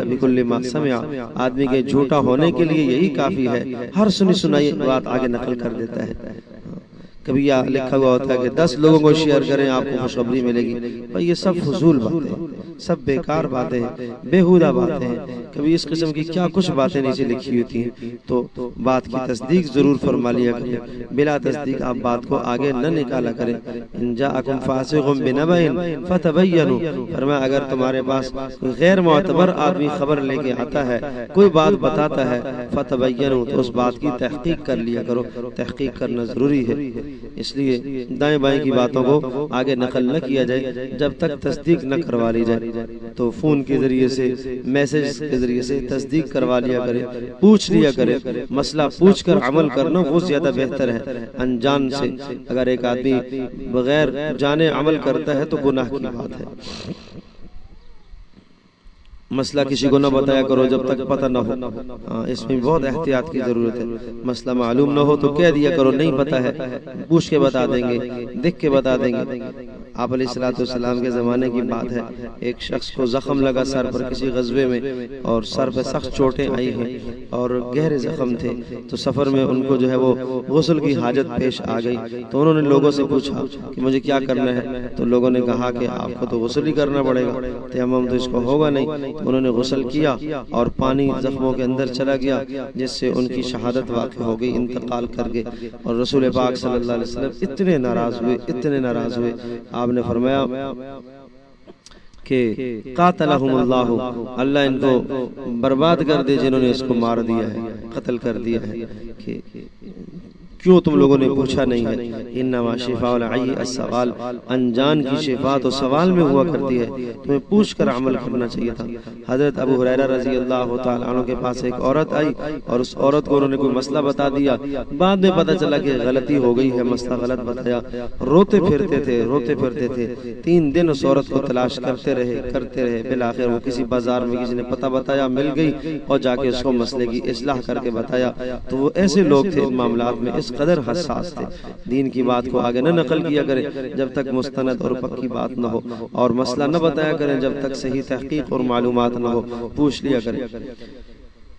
حدیث بکل ما سمع، آدمی کے جھوٹا ہونے کے لیے یہی کافی ہے، ہر سنی سنائی بات آگے نقل کر دیتا ہے۔ کبھی یہ لکھا ہوا ہوتا ہے کہ 10 لوگوں کو شیئر کریں آپ کو خوشخبری ملے گی، بھئی یہ سب فضول باتیں ہیں، سب بیکار باتیں ہیں، بیہودہ باتیں ہیں، کبھی اس قسم کی کیا کچھ باتیں نیچے لکھی ہوتی ہیں۔ تو بات کی تصدیق ضرور فرما لیا کریں، بلا تصدیق آپ بات کو آگے نہ نکالا کریں۔ ان جاءکم فاسق بنبأ فتبینوا، فرمایا اگر تمہارے پاس کوئی غیر معتبر آدمی خبر لے کے آتا ہے، کوئی بات بتاتا ہے، فتبینوا تو اس بات کی تحقیق کر لیا کرو، تحقیق کرنا ضروری ہے۔ اس لیے دائیں بائیں کی باتوں کو آگے نقل نہ کیا جائے جب تک تصدیق نہ کروا لی جائے۔ تو فون کے ذریعے سے، میسج کے ذریعے سے تصدیق کروا لیا کرے، پوچھ لیا کرے، مسئلہ پوچھ کر عمل کرنا وہ زیادہ بہتر ہے انجان سے۔ اگر ایک آدمی بغیر جانے عمل کرتا ہے تو گناہ کی بات ہے۔ مسئلہ کسی کو نہ بتایا کرو جب تک پتہ نہ ہو، اس میں بہت احتیاط کی ضرورت ہے۔ مسئلہ معلوم نہ ہو تو کہہ دیا کرو نہیں پتہ ہے، پوچھ کے بتا دیں گے، دیکھ کے بتا دیں گے۔ آپ علیہ السلام کے زمانے کی بات ہے، ایک شخص کو زخم لگا سر پر کسی غزوے میں، اور سر پہ سخت چوٹیں آئی ہیں اور گہرے زخم تھے، تو سفر میں ان کو جو ہے وہ غسل کی حاجت پیش آ گئی۔ تو انہوں نے لوگوں سے پوچھا کہ مجھے کیا کرنا ہے، تو لوگوں نے کہا کہ آپ کو تو غسل ہی کرنا پڑے گا، تیمم تو اس کو ہوگا نہیں۔ انہوں نے غسل کیا اور پانی زخموں کے اندر چلا گیا، جس سے ان کی شہادت واقع ہو گئی، انتقال کر گئے۔ اور رسول پاک صلی اللہ علیہ وسلم اتنے ناراض ہوئے، آپ نے فرمایا کہ قاتلہم اللہ، اللہ ان کو برباد کر دے جنہوں نے اس کو مار دیا ہے، قتل کر دیا ہے، کہ کیوں تم لوگوں نے پوچھا نہیں ہے۔ انما شفاء العی السوال، انجان کی شفا تو سوال میں ہوا کرتی ہے، تمہیں پوچھ کر عمل کرنا چاہیے تھا۔ حضرت ابو ہریرہ رضی اللہ تعالیٰ عنہ کے پاس ایک عورت آئی اور اس عورت کو انہوں نے کوئی مسئلہ بتا دیا، بعد میں پتہ چلا کہ غلطی ہو گئی ہے، مسئلہ غلط بتایا، روتے پھرتے تھے 3 دن اس عورت کو تلاش کرتے رہے، بالآخر وہ کسی بازار میں کسی نے پتہ بتایا، مل گئی اور جا کے اس کو مسئلے کی اصلاح کر کے بتایا۔ تو وہ ایسے لوگ تھے ان معاملات میں اس قدر حساس تھے، دین کی بات کو آگے نہ نقل کیا کریں جب تک مستند اور پکی بات نہ ہو، اور مسئلہ نہ بتایا کریں جب تک صحیح تحقیق اور معلومات نہ ہو، پوچھ لیا کریں۔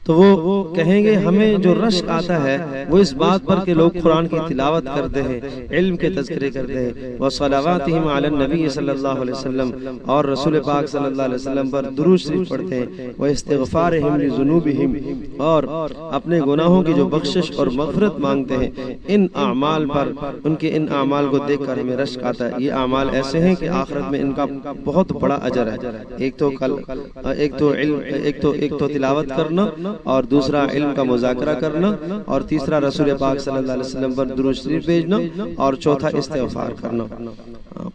تو وہ کہیں گے ہمیں جو رشک آتا ہے وہ اس بات پر کہ لوگ قرآن کی تلاوت کرتے ہیں، علم کے تذکرے کرتے ہیں، وصلواتہم علی النبی صلی اللہ علیہ وسلم، اور رسول پاک صلی اللہ علیہ وسلم پر درود شریف پڑھتے ہیں، واستغفارہم لذنوبہم، اور اپنے گناہوں کی جو بخشش اور مغفرت مانگتے ہیں۔ ان اعمال پر، ان کے ان اعمال کو دیکھ کر ہمیں رشک آتا ہے۔ یہ اعمال ایسے ہیں کہ آخرت میں ان کا بہت بڑا اجر ہے، ایک تو تلاوت کرنا، اور دوسرا علم کا مذاکرہ کرنا، اور تیسرا رسول پاک صلی اللہ علیہ وسلم پر درود شریف بھیجنا، اور چوتھا استغفار کرنا۔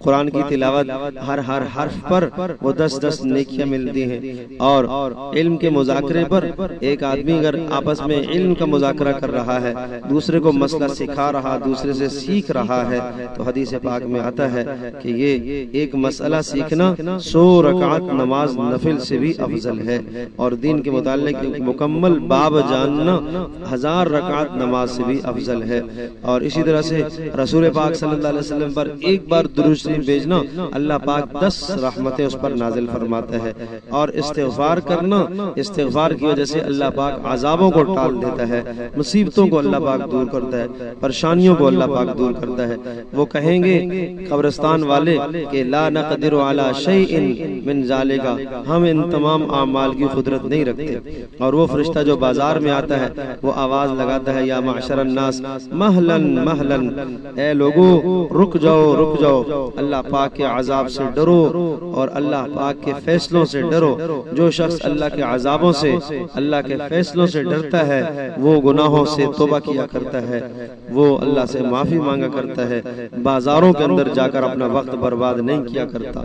قرآن کی تلاوت ہر حرف پر وہ 10 نیکیاں ملتی ہیں، اور علم کے مذاکرے پر ایک آدمی اگر آپس میں علم کا مذاکرہ کر رہا ہے، دوسرے کو مسئلہ سکھا رہا، دوسرے سے سیکھ رہا ہے، تو حدیث پاک میں آتا ہے کہ یہ ایک مسئلہ سیکھنا 100 رکعت نماز نفل سے بھی افضل ہے، اور دین کے متعلق مکمل باب جاننا 1000 رکعت نماز سے بھی افضل ہے۔ اور اسی طرح سے رسول پاک صلی اللہ علیہ وسلم پر ایک بار درود شریف بھیجنا، اللہ پاک 10 رحمتیں اس پر نازل فرماتا ہے۔ اور استغفار کرنا، استغفار کی وجہ سے اللہ پاک عذابوں کو ٹال دیتا ہے، مصیبتوں کو اللہ پاک دور کرتا ہے، پریشانیوں کو اللہ پاک دور کرتا ہے۔ وہ کہیں گے قبرستان والے کہ لا نقدر علی شیء من ذالک، ہم ان تمام اعمال کی قدرت نہیں رکھتے۔ اور وہ فرشتہ جو بازار میں آتا ہے وہ آواز لگاتا ہے، یا معشر الناس مہلن مہلن، اے لوگوں رک جاؤ، اللہ پاک کے عذاب سے ڈرو اور اللہ پاک کے فیصلوں سے ڈرو۔ جو شخص اللہ کے عذابوں سے، اللہ کے فیصلوں سے ڈرتا ہے، وہ گناہوں سے توبہ کیا کرتا ہے، وہ اللہ سے معافی مانگا کرتا ہے، بازاروں کے اندر جا کر اپنا وقت برباد نہیں کیا کرتا۔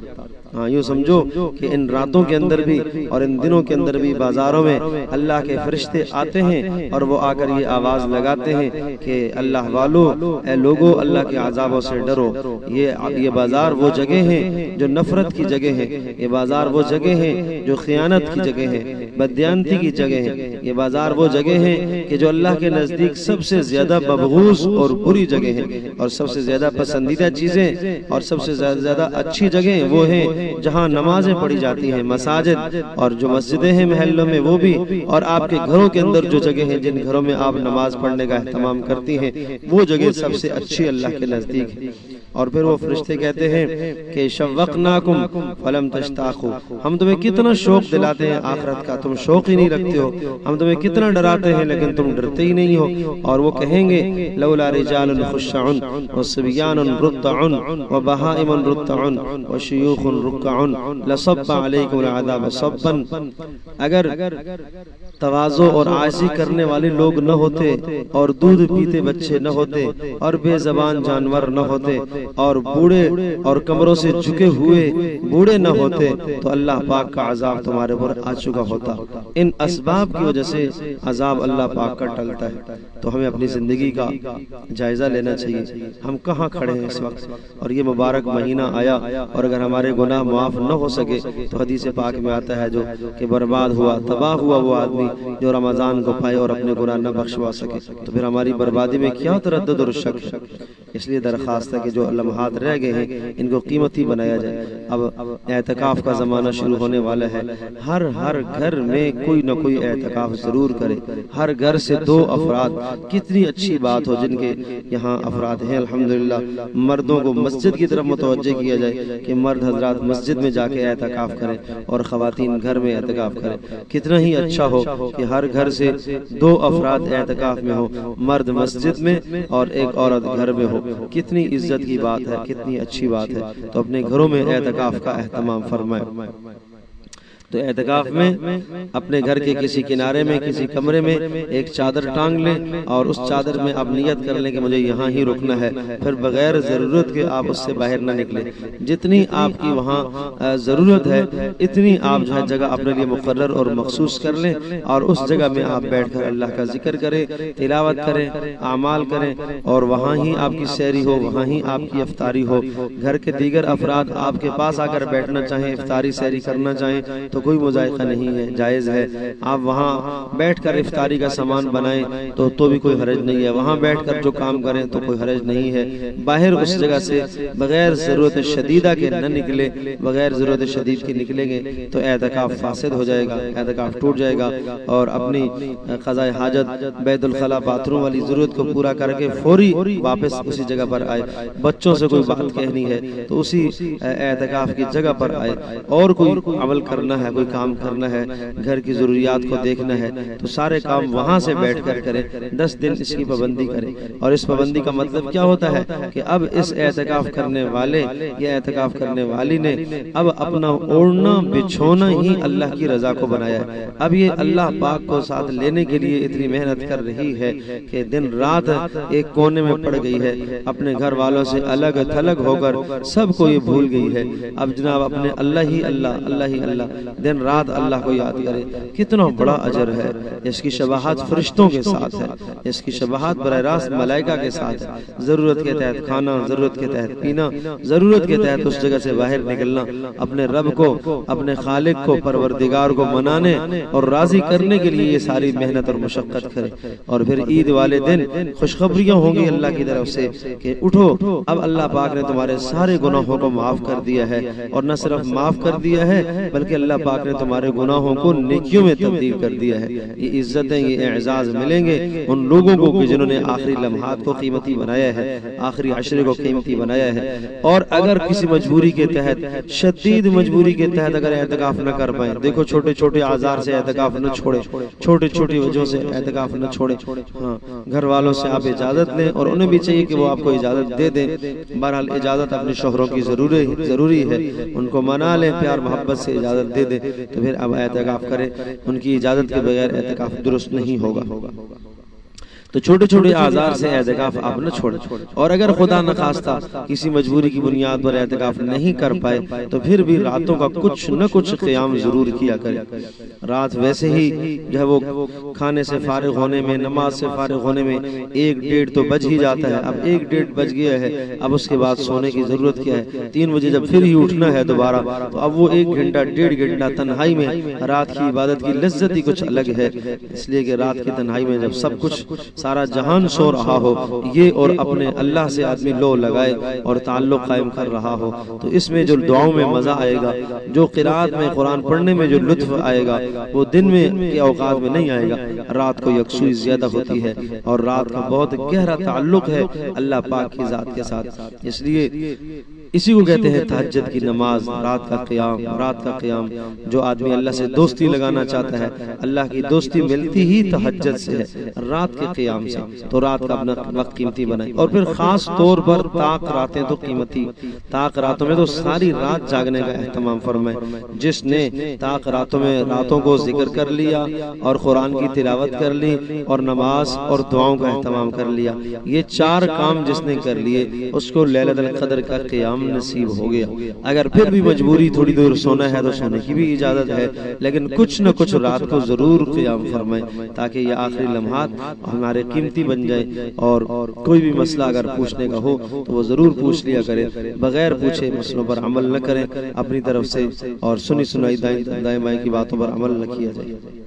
ہاں یوں سمجھو کہ ان راتوں کے اندر بھی اور ان دنوں کے اندر بھی بازاروں میں اللہ کے فرشتے آتے ہیں اور وہ آ کر یہ آواز لگاتے ہیں کہ اللہ والو، اے لوگو اللہ کے عذابوں سے ڈرو۔ یہ بازار وہ جگہ ہیں جو نفرت کی جگہ ہیں، یہ بازار وہ جگہ ہیں جو خیانت کی جگہ ہیں، بددیانتی کی جگہ ہیں، یہ بازار وہ جگہ ہیں کہ جو اللہ کے نزدیک سب سے زیادہ مبغوض اور بری جگہ ہیں، اور سب سے زیادہ پسندیدہ چیزیں اور سب سے زیادہ اچھی جگہیں وہ ہیں جہاں نمازیں پڑھی جاتی ہیں، مساجد اور جو مسجدیں ہیں محلوں میں وہ بھی، اور آپ کے گھروں کے اندر جو جگہ ہیں جن گھروں میں آپ نماز پڑھنے کا اہتمام کرتی ہیں وہ جگہ سب سے اچھی اللہ کے نزدیک ہے۔ اور پھر وہ فرشتے کہتے ہیں کہ شوقناکم فلم تشتاقوا، ہم تمہیں کتنا شوق دلاتے ہیں آخرت کا، تم شوق ہی نہیں رکھتے ہو، ہم تمہیں کتنا ڈراتے ہیں لیکن تم ڈرتے ہی نہیں ہو۔ اور وہ کہیں گے لولا رجال خشع وصبیان رتع وبہائم رتع وشیوخ رکع لصب علیکم العذاب صبا، اگر تواضع اور عاجزی کرنے والے لوگ نہ ہوتے، اور دودھ پیتے بچے نہ ہوتے، اور بے زبان جانور نہ ہوتے، اور بوڑھے اور کمروں سے جھکے ہوئے بوڑھے نہ ہوتے، تو اللہ پاک کا عذاب تمہارے پر آ چکا ہوتا۔ ان اسباب کی وجہ سے عذاب اللہ پاک کا ٹلتا ہے۔ تو ہمیں اپنی زندگی کا جائزہ لینا چاہیے، ہم کہاں کھڑے ہیں اس وقت، اور یہ مبارک مہینہ آیا، اور اگر ہمارے گناہ معاف نہ ہو سکے تو حدیث پاک میں آتا ہے جو کہ برباد ہوا، تباہ ہوا وہ آدمی جو رمضان کو پائے اور اپنے گناہ نہ بخشوا سکے، تو پھر ہماری بربادی میں کیا تردد اور شک ہے۔ اس لیے درخواست ہے کہ جو لمحات رہ گئے ہیں ان کو قیمتی بنایا جائے۔ اب اعتکاف کا زمانہ شروع ہونے والا ہے، ہر گھر میں کوئی نہ کوئی اعتکاف ضرور کرے، ہر گھر سے 2 افراد، کتنی اچھی بات ہو جن کے یہاں افراد ہیں الحمدللہ۔ مردوں کو مسجد کی طرف متوجہ کیا جائے کہ مرد حضرات مسجد میں جا کے اعتکاف کریں اور خواتین گھر میں اعتکاف کریں۔ کتنا ہی اچھا ہو کہ ہر گھر سے 2 افراد اعتکاف میں ہو، مرد مسجد میں اور ایک عورت گھر میں ہو، کتنی عزت کی بات ہے، کتنی اچھی بات ہے۔ تو اپنے گھروں میں اعتکاف کا اہتمام فرمائیں۔ تو اعتکاف میں اپنے گھر کے کسی کنارے میں کسی کمرے میں ایک چادر ٹانگ لیں اور اس چادر میں آپ نیت کر لیں کہ مجھے یہاں ہی رکنا ہے، پھر بغیر ضرورت کے آپ اس سے باہر نہ نکلیں۔ جتنی آپ کی وہاں ضرورت ہے اتنی آپ جو ہے جگہ اپنے لیے مقرر اور مخصوص کر لیں، اور اس جگہ میں آپ بیٹھ کر اللہ کا ذکر کریں، تلاوت کریں، اعمال کریں، اور وہاں ہی آپ کی سحری ہو، وہاں ہی آپ کی افطاری ہو۔ گھر کے دیگر افراد آپ کے پاس آ کر بیٹھنا چاہیں، افطاری سحری کرنا چاہیں تو کوئی مذائقہ نہیں ہے، جائز ہے۔ آپ وہاں بیٹھ کر افطاری کا سامان بنائیں تو بھی کوئی حرج نہیں ہے، وہاں بیٹھ کر جو کام کریں تو کوئی حرج نہیں ہے۔ باہر اس جگہ سے بغیر ضرورت شدیدہ کے نہ نکلے، بغیر ضرورت شدید کے نکلیں گے تو اعتکاف فاسد ہو جائے گا، اعتکاف ٹوٹ جائے گا، اور اپنی قضاء حاجت بیت الخلاء باتھ روم والی ضرورت کو پورا کر کے فوری واپس اسی جگہ پر آئے۔ بچوں سے کوئی بات کہنی ہے تو اسی اعتکاف کی جگہ پر آئے، اور کوئی عمل کرنا ہے، کوئی کام کرنا ہے، گھر کی ضروریات کو دیکھنا ہے تو سارے کام وہاں سے بیٹھ کر کریں۔ 10 دن اس کی پابندی کریں، اور اس پابندی کا مطلب کیا ہوتا ہے کہ اب اس اعتکاف کرنے والے یا اعتکاف کرنے والی نے اب اپنا اوڑھنا بچھونا ہی اللہ کی رضا کو بنایا ہے۔ اب یہ اللہ پاک کو ساتھ لینے کے لیے اتنی محنت کر رہی ہے کہ دن رات ایک کونے میں پڑ گئی ہے، اپنے گھر والوں سے الگ تھلگ ہو کر سب کو یہ بھول گئی ہے۔ اب جناب اپنے اللہ ہی اللہ، اللہ ہی اللہ، دن رات اللہ کو یاد کرے، کتنا بڑا اجر ہے۔ اس کی شباہت فرشتوں کے ساتھ ہے، اس کی شباہت براہ راست ملائکہ کے ساتھ ہے۔ ضرورت کے تحت کھانا، ضرورت کے تحت پینا، ضرورت کے تحت اس جگہ سے باہر نکلنا، اپنے رب کو، اپنے خالق کو، پروردگار کو منانے اور راضی کرنے کے لیے یہ ساری محنت اور مشقت کرے۔ اور پھر عید والے دن خوشخبریاں ہوں گی اللہ کی طرف سے کہ اٹھو، اب اللہ پاک نے تمہارے سارے گناہوں کو معاف کر دیا ہے، اور نہ صرف معاف کر دیا ہے بلکہ اللہ پاک نے تمہارے گناہوں کو نیکیوں میں تبدیل کر دیا ہے۔ یہ عزتیں، یہ اعزاز ملیں گے ان لوگوں کو کہ جنہوں نے آخری لمحات کو قیمتی بنایا ہے، آخری عشرے کو قیمتی بنایا ہے۔ اور اگر کسی مجبوری کے تحت، شدید مجبوری کے تحت اگر اعتکاف نہ کر پائیں، دیکھو چھوٹے چھوٹے اعذار سے اعتکاف نہ چھوڑے، چھوٹی چھوٹی وجہوں سے اعتکاف نہ چھوڑے۔ ہاں، گھر والوں سے آپ اجازت لیں، اور انہیں بھی چاہیے کہ وہ آپ کو اجازت دے دیں۔ بہرحال اجازت اپنے شوہروں کی ضروری ہے، ان کو منا لیں، پیار محبت سے اجازت دے دیں، تو پھر اب اعتکاف کرے۔ ان کی اجازت کے بغیر اعتکاف درست نہیں ہوگا۔ تو چھوٹے چھوٹے اعذار سے اعتکاف آپ نہ چھوڑیں، اور اگر خدا نخواستہ کسی مجبوری کی بنیاد پر اعتکاف نہیں کر پائے تو پھر بھی راتوں کا کچھ نہ کچھ قیام ضرور کیا کریں۔ رات ویسے ہی جو ہے وہ کھانے سے فارغ ہونے میں، نماز سے فارغ ہونے میں 1-1:30 تو بج ہی جاتا ہے۔ اب 1-1:30 بج گیا ہے، اب اس کے بعد سونے کی ضرورت کیا ہے؟ 3 بجے جب پھر ہی اٹھنا ہے دوبارہ، تو اب وہ 1 گھنٹہ 1.5 گھنٹہ تنہائی میں رات کی عبادت کی لذت ہی کچھ الگ ہے۔ اس لیے کہ رات کی تنہائی میں جب سب کچھ سارا جہان سو رہا ہو، یہ اور اپنے اللہ سے آدمی لو لگائے اور تعلق قائم کر رہا ہو، تو اس میں جو دعاؤں میں مزہ آئے گا، جو قرات میں قرآن پڑھنے میں جو لطف آئے گا، وہ دن میں کے اوقات میں نہیں آئے گا۔ رات کو یکسوئی زیادہ ہوتی ہے اور رات کا بہت گہرا تعلق ہے اللہ پاک کی ذات کے ساتھ، اس لیے اسی کو کہتے ہیں تہجد کی نماز، رات کا قیام۔ رات کا قیام جو آدمی اللہ سے دوستی لگانا چاہتا ہے، اللہ کی دوستی ملتی ہی تہجد سے ہے، رات کے قیام سے، تو رات کا اپنا وقت قیمتی بنائے۔ اور پھر خاص طور پر طاق راتیں تو قیمتی، طاق راتوں میں تو ساری رات جاگنے کا اہتمام فرمائے۔ جس نے طاق راتوں میں راتوں کو ذکر کر لیا اور قرآن کی تلاوت کر لی اور نماز اور دعاؤں کا اہتمام کر لیا، یہ چار کام جس نے کر لیے اس کو لیلۃ القدر کا قیام نصیب ہو گیا۔ اگر پھر بھی مجبوری تھوڑی دیر سونا ہے تو سونے کی بھی اجازت ہے، لیکن کچھ نہ کچھ رات کو ضرور قیام فرمائیں تاکہ یہ آخری لمحات ہمارے قیمتی بن جائیں۔ اور کوئی بھی مسئلہ اگر پوچھنے کا ہو تو وہ ضرور پوچھ لیا کریں، بغیر پوچھے مسئلوں پر عمل نہ کریں اپنی طرف سے، اور سنی سنائی دائیں بائیں کی باتوں پر عمل نہ کیا جائے۔